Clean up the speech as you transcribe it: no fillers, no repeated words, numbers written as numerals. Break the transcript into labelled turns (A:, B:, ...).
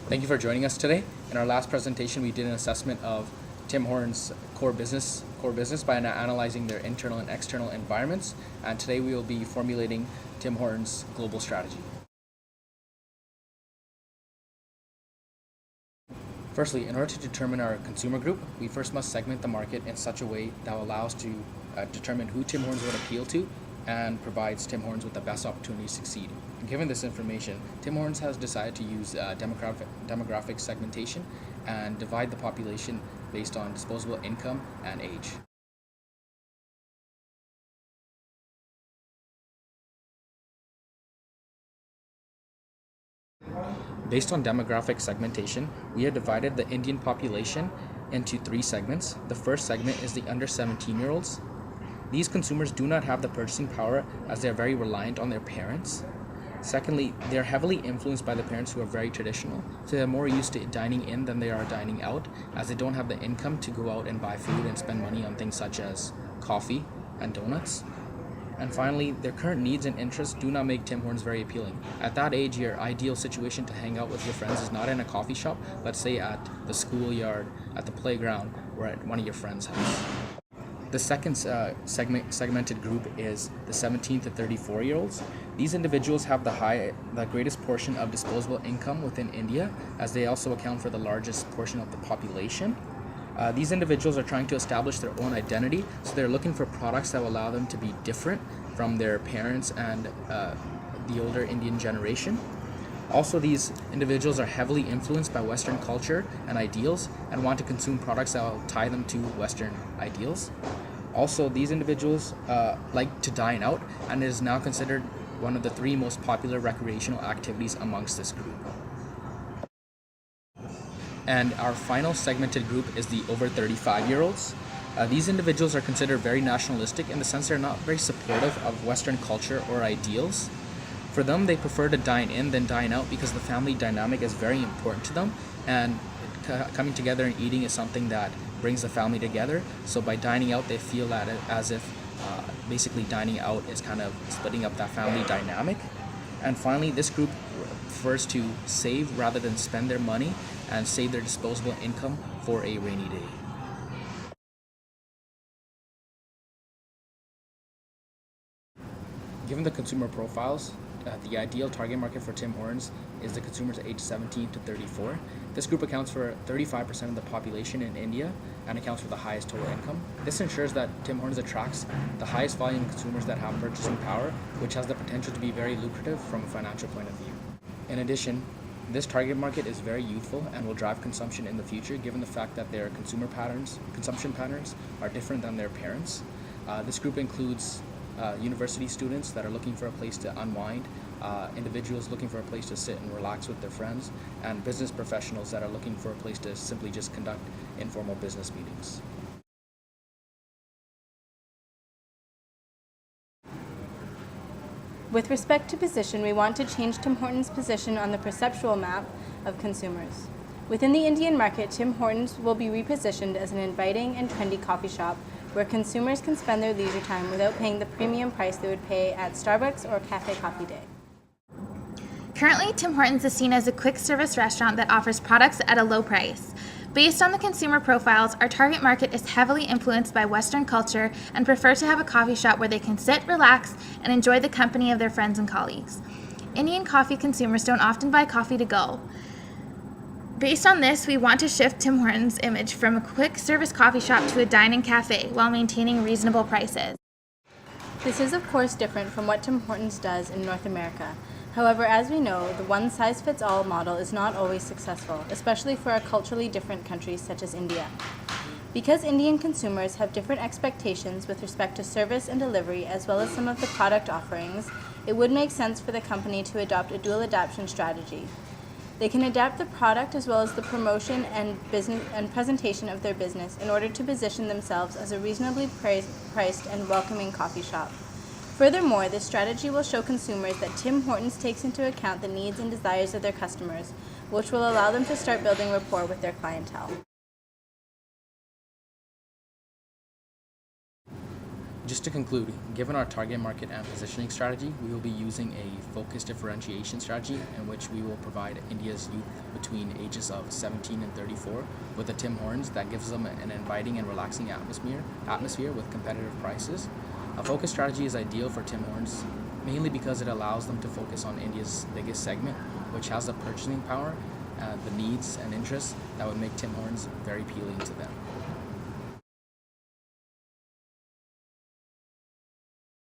A: Thank you for joining us today. In our last presentation, we did an assessment of Tim Hortons' core business by analyzing their internal and external environments. And today we will be formulating Tim Hortons' global strategy. Firstly, in order to determine our consumer group, we first must segment the market in such a way that will allow us to determine who Tim Hortons would appeal to and provides Tim Hortons with the best opportunity to succeed. Given this information, Tim Hortons has decided to use demographic segmentation and divide the population based on disposable income and age. Based on demographic segmentation, we have divided the Indian population into three segments. The first segment is the under 17-year-olds. These consumers do not have the purchasing power as they are very reliant on their parents. Secondly, they are heavily influenced by the parents who are very traditional, so they're more used to dining in than they are dining out, as they don't have the income to go out and buy food and spend money on things such as coffee and donuts. And finally, their current needs and interests do not make Tim Hortons very appealing. At that age, your ideal situation to hang out with your friends is not in a coffee shop, but say at the schoolyard, at the playground, or at one of your friends' house. The second segmented group is the 17 to 34-year-olds. These individuals have the greatest portion of disposable income within India, as they also account for the largest portion of the population. These individuals are trying to establish their own identity, so they're looking for products that will allow them to be different from their parents and the older Indian generation. Also, these individuals are heavily influenced by Western culture and ideals and want to consume products that will tie them to Western ideals. Also, these individuals like to dine out, and it is now considered one of the three most popular recreational activities amongst this group. And our final segmented group is the over 35-year-olds. These individuals are considered very nationalistic in the sense they're not very supportive of Western culture or ideals. For them, they prefer to dine in than dine out because the family dynamic is very important to them, and coming together and eating is something that brings the family together. So by dining out, they feel that as if basically dining out is kind of splitting up that family dynamic. And finally, this group prefers to save rather than spend their money and save their disposable income for a rainy day. Given the consumer profiles, the ideal target market for Tim Hortons is the consumers aged 17 to 34. This group accounts for 35% of the population in India and accounts for the highest total income. This ensures that Tim Hortons attracts the highest volume of consumers that have purchasing power, which has the potential to be very lucrative from a financial point of view. In addition, this target market is very youthful and will drive consumption in the future, given the fact that their consumption patterns are different than their parents. This group includes university students that are looking for a place to unwind, individuals looking for a place to sit and relax with their friends, and business professionals that are looking for a place to simply just conduct informal business meetings.
B: With respect to position, we want to change Tim Hortons' position on the perceptual map of consumers. Within the Indian market, Tim Hortons will be repositioned as an inviting and trendy coffee shop where consumers can spend their leisure time without paying the premium price they would pay at Starbucks or Cafe Coffee Day.
C: Currently, Tim Hortons is seen as a quick service restaurant that offers products at a low price. Based on the consumer profiles, our target market is heavily influenced by Western culture and prefer to have a coffee shop where they can sit, relax, and enjoy the company of their friends and colleagues. Indian coffee consumers don't often buy coffee to go. Based on this, we want to shift Tim Hortons' image from a quick service coffee shop to a dine-in cafe while maintaining reasonable prices.
B: This is of course different from what Tim Hortons does in North America. However, as we know, the one-size-fits-all model is not always successful, especially for a culturally different countries such as India. Because Indian consumers have different expectations with respect to service and delivery as well as some of the product offerings, it would make sense for the company to adopt a dual adaptation strategy. They can adapt the product as well as the promotion and business and presentation of their business in order to position themselves as a reasonably priced and welcoming coffee shop. Furthermore, this strategy will show consumers that Tim Hortons takes into account the needs and desires of their customers, which will allow them to start building rapport with their clientele.
A: Just to conclude, given our target market and positioning strategy, we will be using a focused differentiation strategy in which we will provide India's youth between ages of 17 and 34 with a Tim Hortons that gives them an inviting and relaxing atmosphere with competitive prices. A focused strategy is ideal for Tim Hortons mainly because it allows them to focus on India's biggest segment, which has the purchasing power, the needs and interests that would make Tim Hortons very appealing to them.